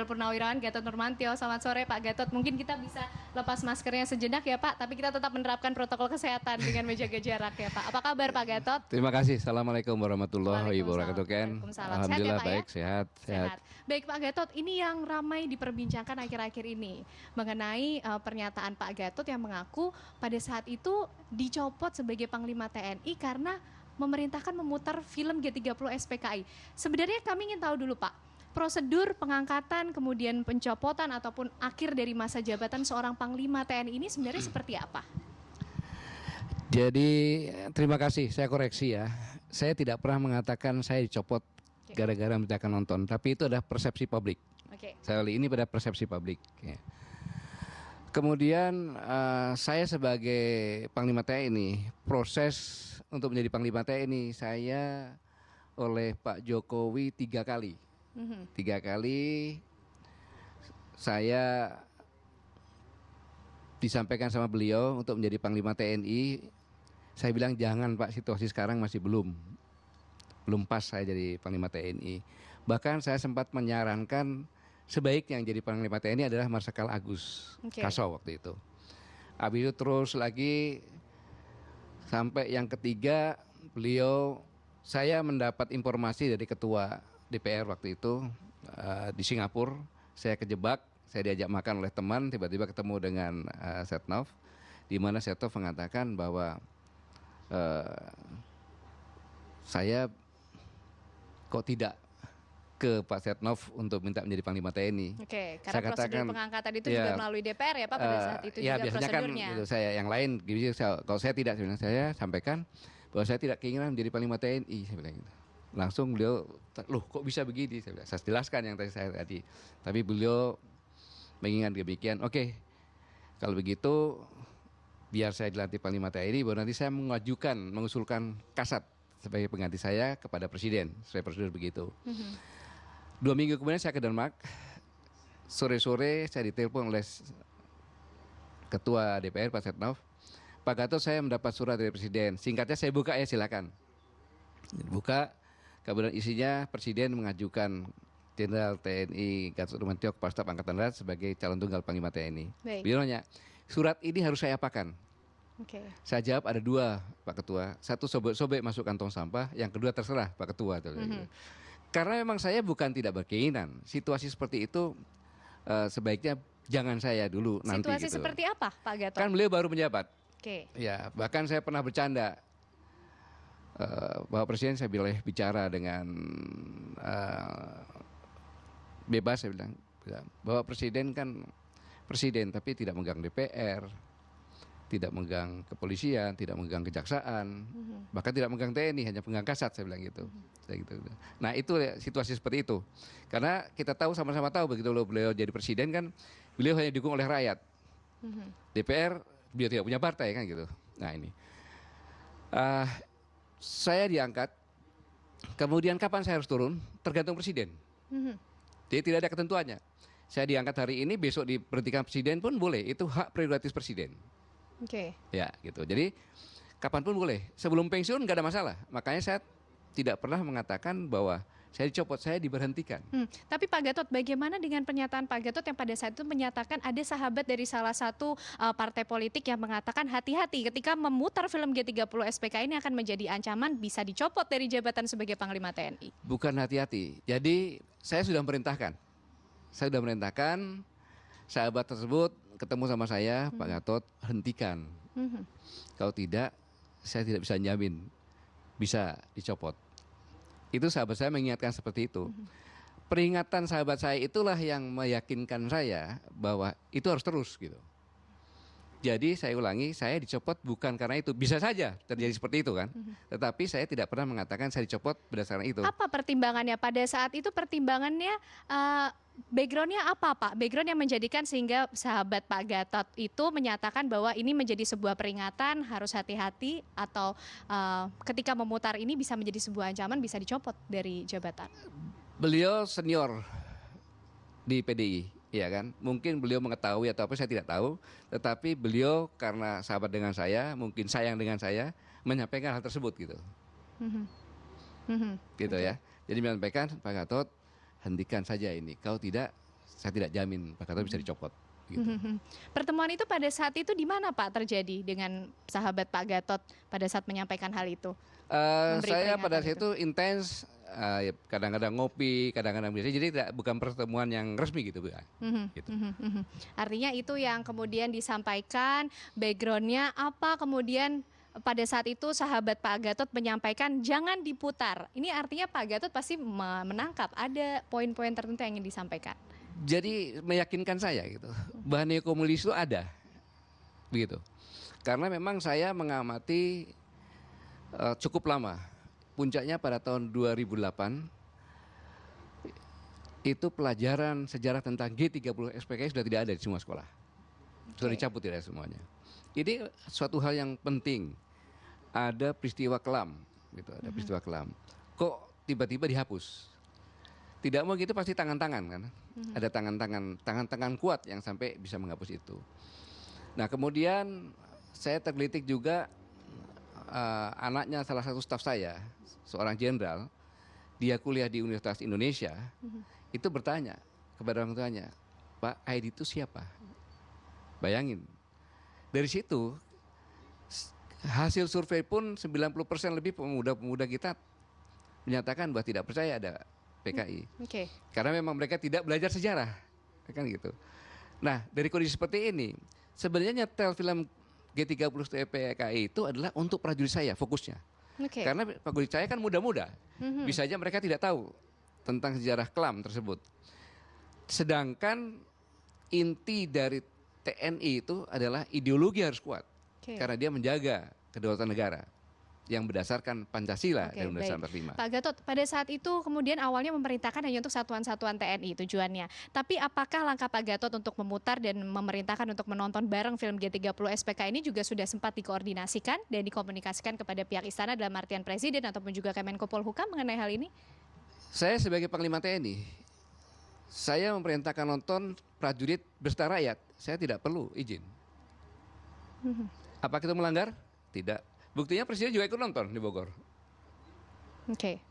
Purnawirawan Gatot Nurmantio. Selamat sore Pak Gatot. Mungkin kita bisa lepas maskernya sejenak ya Pak, tapi kita tetap menerapkan protokol kesehatan dengan menjaga jarak ya Pak. Apa kabar Pak Gatot? Terima kasih. Assalamualaikum warahmatullahi wabarakatuh. Ken. Waalaikumsalam. Alhamdulillah Sehat ya, Pak, baik, ya? sehat. Baik Pak Gatot, ini yang ramai diperbincangkan akhir-akhir ini mengenai pernyataan Pak Gatot yang mengaku pada saat itu dicopot sebagai Panglima TNI karena memerintahkan memutar film G30 SPKI. Sebenarnya kami ingin tahu dulu Pak, prosedur pengangkatan kemudian pencopotan ataupun akhir dari masa jabatan seorang Panglima TNI ini sebenarnya seperti apa? Jadi terima kasih, saya koreksi ya. Saya tidak pernah mengatakan saya dicopot gara-gara mereka nonton, tapi itu adalah persepsi publik. Saya kali ini pada persepsi publik. Ya. Kemudian saya sebagai Panglima TNI, proses untuk menjadi Panglima TNI saya oleh Pak Jokowi 3 kali. 3 kali saya disampaikan sama beliau untuk menjadi Panglima TNI. Saya bilang jangan Pak, situasi sekarang masih belum pas saya jadi Panglima TNI. Bahkan saya sempat menyarankan sebaiknya yang jadi Panglima TNI adalah Marsikal Agus Kasau waktu itu. Habis itu terus lagi sampai yang ketiga saya mendapat informasi dari ketua DPR waktu itu di Singapura. Saya kejebak, saya diajak makan oleh teman, tiba-tiba ketemu dengan Setnov, di mana Setnov mengatakan bahwa saya kok tidak ke Pak Setnov untuk minta menjadi Panglima TNI. Karena saya prosedur pengangkatan itu juga melalui DPR ya Pak pada saat itu juga biasanya prosedurnya. Kan gitu, saya yang lain, kalau saya tidak, sebenarnya saya sampaikan bahwa saya tidak keinginan menjadi Panglima TNI, saya bilang gitu. Langsung beliau, loh kok bisa begini? Saya jelaskan yang tadi. Tapi beliau mengingat demikian. Oke, kalau begitu biar saya dilantik Panglima TNI, baru nanti saya mengusulkan Kasat sebagai pengganti saya kepada Presiden. Sesuai prosedur begitu. 2 minggu kemudian saya ke Denmark. Sore-sore saya ditelepon oleh Ketua DPR Pak Setnov. Pak Gatot, saya mendapat surat dari Presiden. Singkatnya saya buka ya, silakan. Buka. Kemudian isinya Presiden mengajukan Jenderal TNI Gatot Nurmantio Kepala Staf Angkatan Darat sebagai calon tunggal Panglima TNI. Beliau nanya, surat ini harus saya apakan? Saya jawab ada 2 Pak Ketua. Satu sobek-sobek masuk kantong sampah, yang kedua terserah Pak Ketua. Karena memang saya bukan tidak berkeinginan. Situasi seperti itu sebaiknya jangan saya dulu nanti. Situasi gitu. Seperti apa Pak Gatot? Kan beliau baru menjabat. Ya, bahkan saya pernah bercanda. Bahwa Presiden saya boleh bicara dengan bebas, saya bilang bahwa Presiden kan Presiden tapi tidak megang DPR, tidak megang kepolisian, tidak megang kejaksaan, bahkan tidak megang TNI, hanya pegang Kasat, saya bilang gitu. Nah itu situasi seperti itu, karena kita tahu, sama-sama tahu begitu beliau jadi Presiden kan beliau hanya didukung oleh rakyat. DPR beliau tidak punya partai kan gitu. Nah ini saya diangkat, kemudian kapan saya harus turun tergantung Presiden. Jadi tidak ada ketentuannya. Saya diangkat hari ini, besok diberhentikan Presiden pun boleh, itu hak prerogatif Presiden. Ya gitu. Jadi kapanpun boleh. Sebelum pensiun nggak ada masalah. Makanya saya tidak pernah mengatakan bahwa saya dicopot, saya diberhentikan. Tapi Pak Gatot, bagaimana dengan pernyataan Pak Gatot yang pada saat itu menyatakan ada sahabat dari salah satu partai politik yang mengatakan hati-hati ketika memutar film G30 SPK ini akan menjadi ancaman bisa dicopot dari jabatan sebagai Panglima TNI? Bukan hati-hati. Jadi saya sudah merintahkan. Sahabat tersebut ketemu sama saya, Pak Gatot, hentikan. Kalau tidak, saya tidak bisa jamin bisa dicopot. Itu sahabat saya mengingatkan seperti itu. Peringatan sahabat saya itulah yang meyakinkan saya bahwa itu harus terus gitu. Jadi saya ulangi, saya dicopot bukan karena itu. Bisa saja terjadi seperti itu kan. Tetapi saya tidak pernah mengatakan saya dicopot berdasarkan itu. Apa pertimbangannya pada saat itu? Pertimbangannya backgroundnya apa Pak? Background yang menjadikan sehingga sahabat Pak Gatot itu menyatakan bahwa ini menjadi sebuah peringatan, harus hati-hati, atau ketika memutar ini bisa menjadi sebuah ancaman, bisa dicopot dari jabatan? Beliau senior di PDI, ya kan? Mungkin beliau mengetahui atau apa saya tidak tahu, tetapi beliau karena sahabat dengan saya, mungkin sayang dengan saya, menyampaikan hal tersebut gitu. Gitu ya. Jadi menyampaikan, Pak Gatot, hentikan saja ini. Kalau tidak, saya tidak jamin Pak Gatot bisa dicopot. Gitu. Pertemuan itu pada saat itu di mana Pak terjadi dengan sahabat Pak Gatot pada saat menyampaikan hal itu? Saya pada saat itu intens, ya kadang-kadang ngopi, kadang-kadang biasa. Jadi bukan pertemuan yang resmi gitu, Bu. Gitu. Artinya itu yang kemudian disampaikan, backgroundnya apa, kemudian pada saat itu sahabat Pak Gatot menyampaikan jangan diputar. Ini artinya Pak Gatot pasti menangkap ada poin-poin tertentu yang ingin disampaikan. Jadi meyakinkan saya gitu, bahwa neokomunis itu ada, begitu. Karena memang saya mengamati cukup lama. Puncaknya pada tahun 2008 itu pelajaran sejarah tentang G30 SPKI sudah tidak ada di semua sekolah. Sudah dicabut tidak semuanya. Ini suatu hal yang penting. Ada peristiwa kelam, gitu. Ada peristiwa kelam. Kok tiba-tiba dihapus? Tidak mau gitu pasti tangan-tangan kan. Ada tangan-tangan kuat yang sampai bisa menghapus itu. Nah kemudian saya tergelitik juga anaknya salah satu staf saya, seorang jenderal, dia kuliah di Universitas Indonesia, itu bertanya kepada orang tuanya, Pak, Aidi itu siapa? Bayangin, dari situ hasil survei pun 90% lebih pemuda-pemuda kita menyatakan bahwa tidak percaya ada PKI. Karena memang mereka tidak belajar sejarah, kan gitu. Nah dari kondisi seperti ini, sebenarnya nyetel film G30 PKI itu adalah untuk prajurit saya fokusnya. Karena prajurit saya kan muda-muda, bisa aja mereka tidak tahu tentang sejarah kelam tersebut. Sedangkan inti dari TNI itu adalah ideologi harus kuat, karena dia menjaga kedaulatan negara yang berdasarkan Pancasila dan Undang-Undang 45. Pak Gatot, pada saat itu kemudian awalnya memerintahkan hanya untuk satuan-satuan TNI tujuannya. Tapi apakah langkah Pak Gatot untuk memutar dan memerintahkan untuk menonton bareng film G30 SPK ini juga sudah sempat dikoordinasikan dan dikomunikasikan kepada pihak istana dalam artian Presiden ataupun juga Kemenko Polhukam mengenai hal ini? Saya sebagai Panglima TNI, saya memerintahkan nonton prajurit beserta rakyat. Saya tidak perlu izin. Apa kita melanggar? Tidak. Buktinya Presiden juga ikut nonton di Bogor.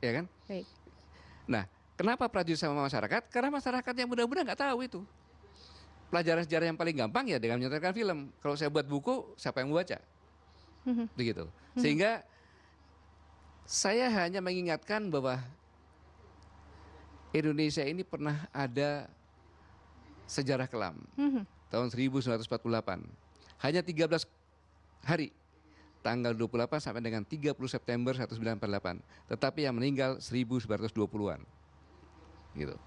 Ya kan? Baik. Nah, kenapa prajurit sama masyarakat? Karena masyarakat yang muda-muda nggak tahu itu. Pelajaran sejarah yang paling gampang ya dengan menonton film. Kalau saya buat buku, siapa yang membaca? Begitu. Sehingga saya hanya mengingatkan bahwa Indonesia ini pernah ada sejarah kelam. Tahun 1948. Hanya 13 hari. Tanggal 28 sampai dengan 30 September 1948. Tetapi yang meninggal 1920-an. Gitu.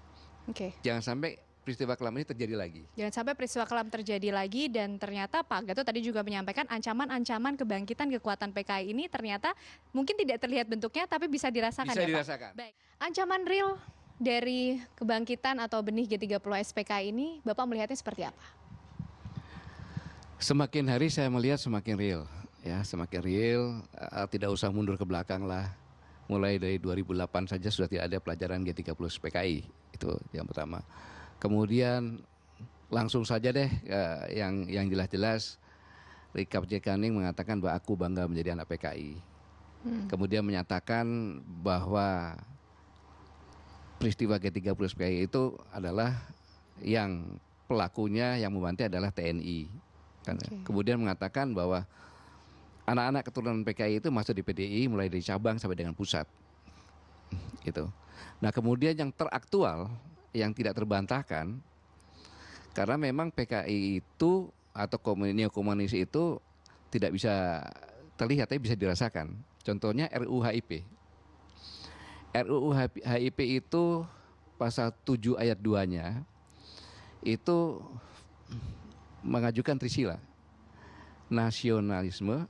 Jangan sampai peristiwa kelam ini terjadi lagi. Jangan sampai peristiwa kelam terjadi lagi, dan ternyata Pak Gatot tadi juga menyampaikan ancaman-ancaman kebangkitan kekuatan PKI ini ternyata mungkin tidak terlihat bentuknya tapi bisa dirasakan. Bisa dirasakan. Baik. Ancaman real dari kebangkitan atau benih G30 SPKI ini Bapak melihatnya seperti apa? Semakin hari saya melihat semakin real. Ya, semakin real, tidak usah mundur ke belakang lah. Mulai dari 2008 saja sudah tidak ada pelajaran G30 PKI, itu yang pertama. Kemudian langsung saja deh yang jelas-jelas Rika Jekaning mengatakan bahwa aku bangga menjadi anak PKI. Kemudian menyatakan bahwa peristiwa G30 PKI itu adalah yang pelakunya yang membantai adalah TNI. Kemudian mengatakan bahwa anak-anak keturunan PKI itu masuk di PDI mulai dari cabang sampai dengan pusat. Gitu. Nah kemudian yang teraktual, yang tidak terbantahkan, karena memang PKI itu atau neokomunis itu tidak bisa terlihat, tapi bisa dirasakan. Contohnya RUU HIP. RUU HIP itu pasal 7 ayat 2-nya itu mengajukan trisila. Nasionalisme,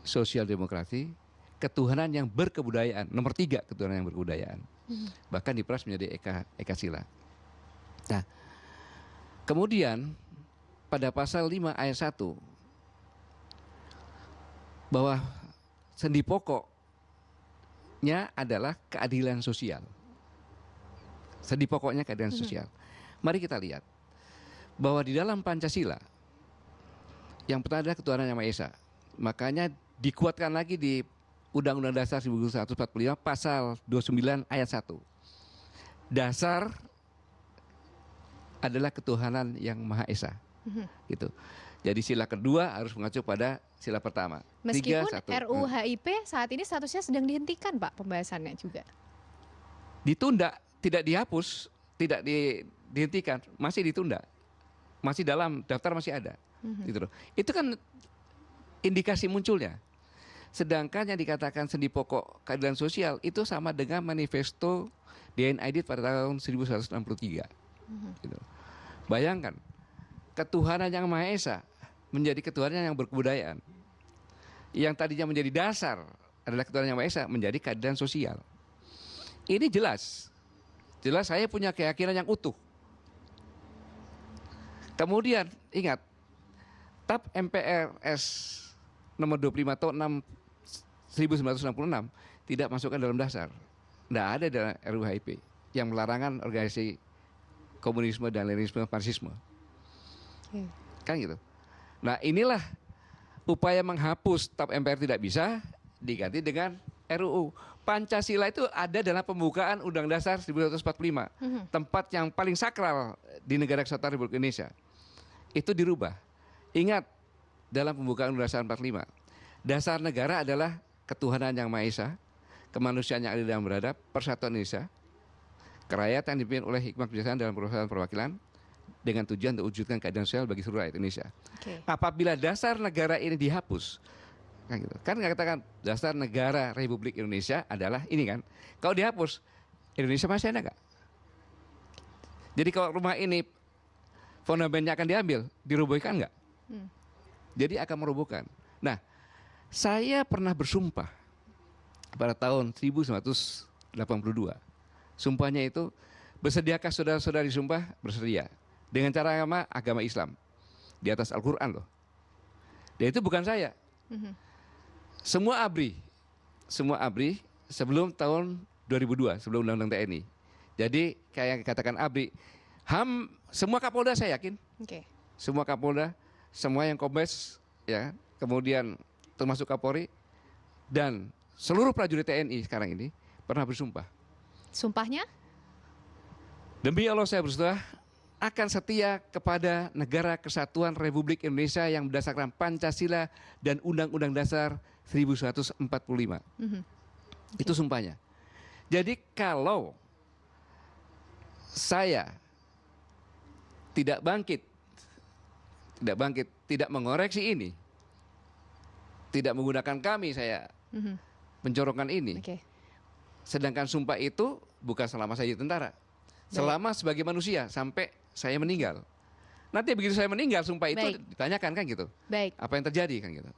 sosial demokrasi, ketuhanan yang berkebudayaan. Nomor 3 ketuhanan yang berkebudayaan. Bahkan diperas menjadi Eka Sila. Nah, kemudian pada pasal 5 ayat 1 bahwa sendi pokoknya adalah keadilan sosial. Sendi pokoknya keadilan sosial. Mari kita lihat bahwa di dalam Pancasila yang pertama adalah ketuhanan yang Maha Esa. Makanya dikuatkan lagi di Undang-Undang Dasar 1945 pasal 29 ayat 1. Dasar adalah ketuhanan yang Maha Esa. Mhm. Gitu. Jadi sila kedua harus mengacu pada sila pertama. Meskipun 3, 1. RUU HIP saat ini statusnya sedang dihentikan, Pak, pembahasannya juga. Ditunda, tidak dihapus, tidak dihentikan, masih ditunda. Masih dalam daftar, masih ada. Gitu loh. Itu kan indikasi munculnya. Sedangkan yang dikatakan sendi pokok keadilan sosial itu sama dengan manifesto DNID pada tahun 1963. Gitu. Bayangkan, ketuhanan yang Maha Esa menjadi ketuhanan yang berkebudayaan. Yang tadinya menjadi dasar adalah ketuhanan yang Maha Esa menjadi keadilan sosial. Ini jelas. Jelas saya punya keyakinan yang utuh. Kemudian ingat, TAP MPRS nomor 25 tahun 1966 tidak masukkan dalam dasar. Tidak ada dalam RUU HIP yang melarangan organisasi komunisme dan Leninisme, Marxisme. Kan gitu. Nah, inilah upaya menghapus TAP MPR tidak bisa diganti dengan RUU. Pancasila itu ada dalam pembukaan Undang Dasar 1945. Tempat yang paling sakral di negara kesatuan Republik Indonesia. Itu dirubah. Ingat, dalam pembukaan Undang Dasar 45, dasar negara adalah ketuhanan yang Maha Esa, kemanusiaan yang adil dan beradab, persatuan Indonesia, kerakyatan yang dipimpin oleh hikmah kebijaksanaan dalam perusahaan perwakilan, dengan tujuan untuk wujudkan keadilan sosial bagi seluruh rakyat Indonesia. Apabila dasar negara ini dihapus, kan katakan dasar negara Republik Indonesia adalah ini kan, kalau dihapus, Indonesia masih ada nggak? Jadi kalau rumah ini fondamentnya akan diambil, dirobohkan nggak? Jadi akan merobohkan. Nah, saya pernah bersumpah pada tahun 1982. Sumpahnya itu, bersediakah saudara-saudara disumpah? Bersedia. Dengan cara agama Islam. Di atas Al-Quran loh. Dan itu bukan saya. Semua ABRI sebelum tahun 2002, sebelum Undang-Undang TNI. Jadi kayak katakan ABRI, semua Kapolda saya yakin. Semua Kapolda, semua yang Kombes, ya, kemudian termasuk Kapolri, dan seluruh prajurit TNI sekarang ini pernah bersumpah. Sumpahnya? Demi Allah saya bersumpah akan setia kepada negara kesatuan Republik Indonesia yang berdasarkan Pancasila dan Undang-Undang Dasar 1945. Itu sumpahnya. Jadi kalau saya tidak bangkit, tidak mengoreksi ini, tidak menggunakan kami saya mencorongkan ini. Sedangkan sumpah itu bukan selama saya jadi tentara, selama sebagai manusia sampai saya meninggal. Nanti begitu saya meninggal, sumpah itu ditanyakan kan gitu. Apa yang terjadi kan gitu.